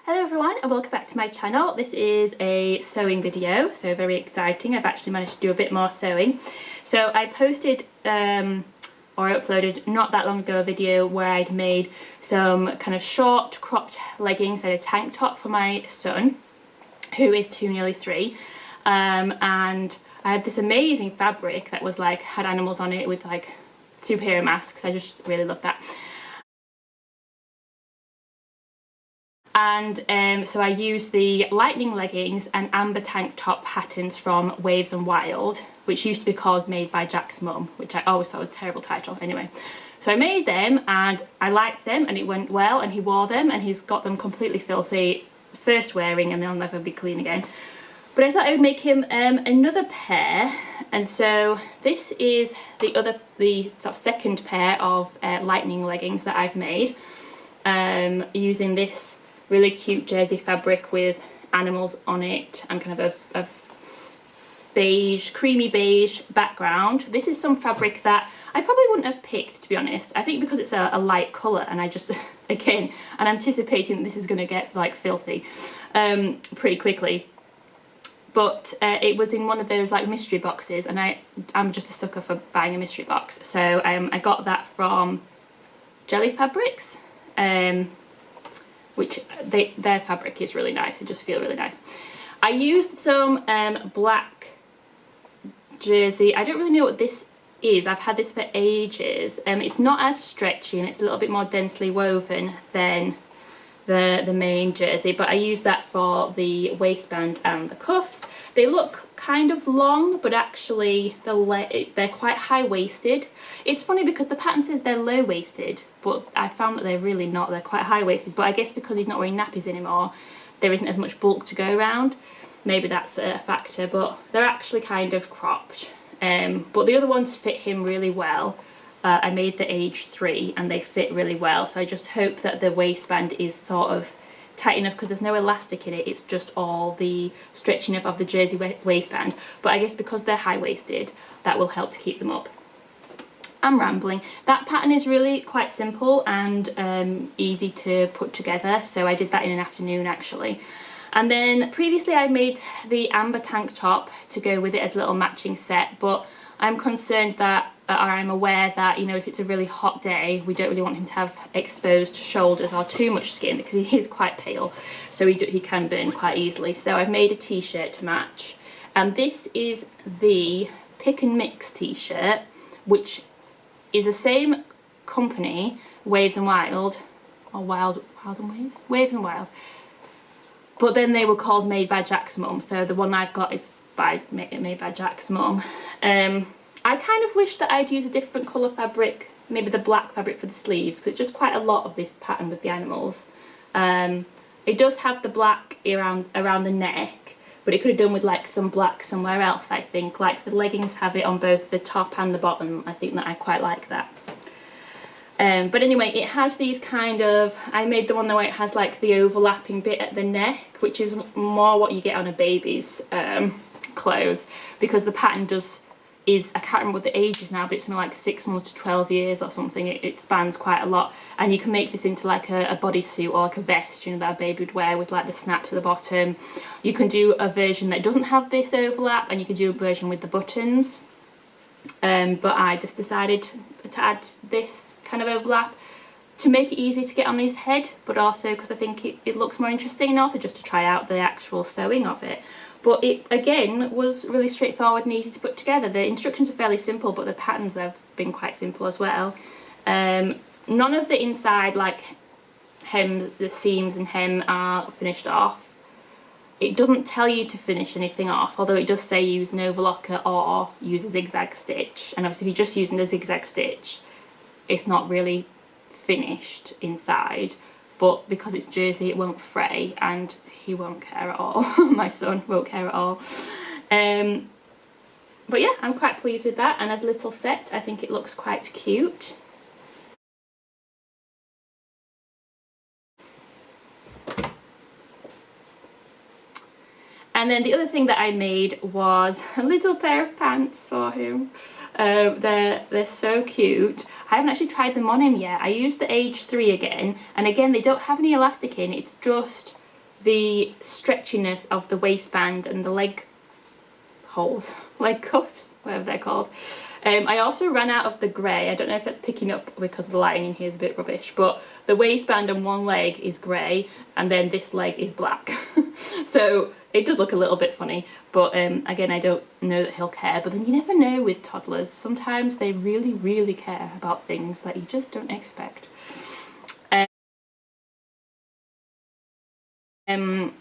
Hello everyone and welcome back to my channel. This is a sewing video, so very exciting. I've actually managed to do a bit more sewing. So I posted or I uploaded not that long ago a video where I'd made some kind of short cropped leggings and a tank top for my son, who is 2, nearly 3. And I had this amazing fabric that was like, had animals on it with like superhero masks. I just really love that. And so I used the lightning leggings and amber tank top patterns from Waves and Wild, which used to be called Made by Jack's Mum, which I always thought was a terrible title. Anyway, so I made them and I liked them and it went well, and he wore them and he's got them completely filthy first wearing and they'll never be clean again. But I thought I would make him another pair, and so this is the sort of second pair of lightning leggings that I've made using this really cute jersey fabric with animals on it and kind of a beige, creamy beige background. This is some fabric that I probably wouldn't have picked, to be honest. I think because it's a light colour, and I just, again, I'm anticipating this is going to get like filthy pretty quickly. But it was in one of those like mystery boxes, and I'm just a sucker for buying a mystery box. So I got that from Jelly Fabrics. Which their fabric is really nice. It just feels really nice. I used some black jersey. I don't really know what this is. I've had this for ages. It's not as stretchy and it's a little bit more densely woven than the main jersey, but I used that for the waistband and the cuffs. They look kind of long, but actually they're quite high-waisted. It's funny because the pattern says they're low-waisted, but I found that they're really not. They're quite high-waisted, but I guess because he's not wearing nappies anymore, there isn't as much bulk to go around. Maybe that's a factor, but they're actually kind of cropped. But the other ones fit him really well. I made the age 3 and they fit really well, so I just hope that the waistband is sort of tight enough, because there's no elastic in it, it's just all the stretching of the jersey waistband. But I guess because they're high-waisted, that will help to keep them up. I'm rambling. That pattern is really quite simple and easy to put together, so I did that in an afternoon actually. And then previously I made the amber tank top to go with it as a little matching set, but I'm concerned that, or I'm aware that, you know, if it's a really hot day, we don't really want him to have exposed shoulders or too much skin, because he is quite pale, so he can burn quite easily. So I've made a t-shirt to match, and this is the Pick and Mix t-shirt, which is the same company, Waves and Wild, or Wild and Waves? Waves and Wild. But then they were called Made by Jack's Mum, so the one I've got is made by Jack's Mum. I kind of wish that I'd use a different colour fabric, maybe the black fabric for the sleeves, because it's just quite a lot of this pattern with the animals. It does have the black around the neck, but it could have done with like some black somewhere else, I think. Like the leggings have it on both the top and the bottom. I think that I quite like that. But anyway, it has these kind of, I made the one where it has like the overlapping bit at the neck, which is more what you get on a baby's clothes, because the pattern is, I can't remember what the age is now, but it's something like 6 months to 12 years or something. It spans quite a lot, and you can make this into like a bodysuit or like a vest, you know, that a baby would wear with like the snaps at the bottom. You can do a version that doesn't have this overlap, and you can do a version with the buttons. But I just decided to add this kind of overlap to make it easy to get on his head, but also because I think it looks more interesting, and also just to try out the actual sewing of it. But it, again, was really straightforward and easy to put together. The instructions are fairly simple, but the patterns have been quite simple as well. None of the inside, like, the seams and hem are finished off. It doesn't tell you to finish anything off, although it does say use an overlocker or use a zigzag stitch. And obviously if you're just using the zigzag stitch, it's not really finished inside. But because it's jersey, it won't fray, and he won't care at all. My son won't care at all. But yeah, I'm quite pleased with that, and as a little set, I think it looks quite cute. And then the other thing that I made was a little pair of pants for him. They're so cute. I haven't actually tried them on him yet. I used the age 3 again, and again they don't have any elastic in. It's just the stretchiness of the waistband and the leg holes, leg cuffs, whatever they're called. I also ran out of the grey. I don't know if that's picking up because the lighting in here is a bit rubbish, but the waistband on one leg is grey and then this leg is black. So it does look a little bit funny, but again, I don't know that he'll care. But then you never know with toddlers. Sometimes they really, really care about things that you just don't expect.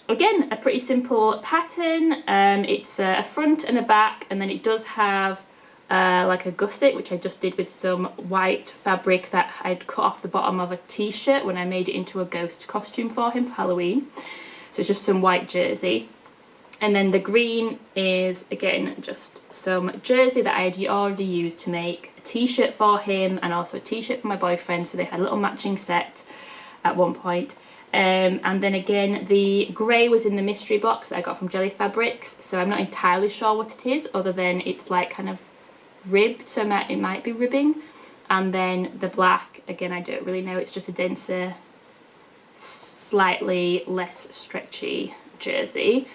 Again, a pretty simple pattern. It's a front and a back, and then it does have like a gusset, which I just did with some white fabric that I'd cut off the bottom of a t-shirt when I made it into a ghost costume for him for Halloween. So it's just some white jersey. And then the green is, again, just some jersey that I had already used to make a t-shirt for him and also a t-shirt for my boyfriend, so they had a little matching set at one point. And then again, the grey was in the mystery box that I got from Jelly Fabrics, so I'm not entirely sure what it is, other than it's like kind of ribbed, so it might be ribbing. And then the black, again, I don't really know, it's just a denser, slightly less stretchy jersey.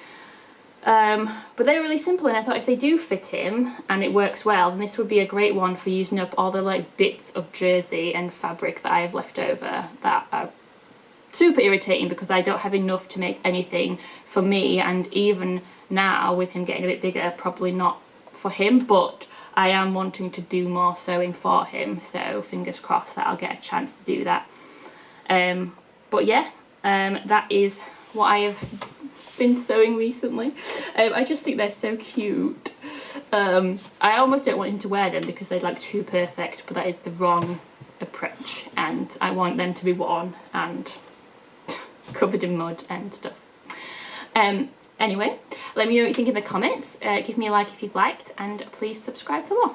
But they're really simple, and I thought if they do fit him and it works well, then this would be a great one for using up all the like bits of jersey and fabric that I have left over that are super irritating because I don't have enough to make anything for me, and even now with him getting a bit bigger, probably not for him, but I am wanting to do more sewing for him, so fingers crossed that I'll get a chance to do that. But yeah, that is what I have been sewing recently. I just think they're so cute. I almost don't want him to wear them because they're like too perfect, but that is the wrong approach, and I want them to be worn and covered in mud and stuff. Anyway, let me know what you think in the comments. Give me a like if you've liked, and please subscribe for more.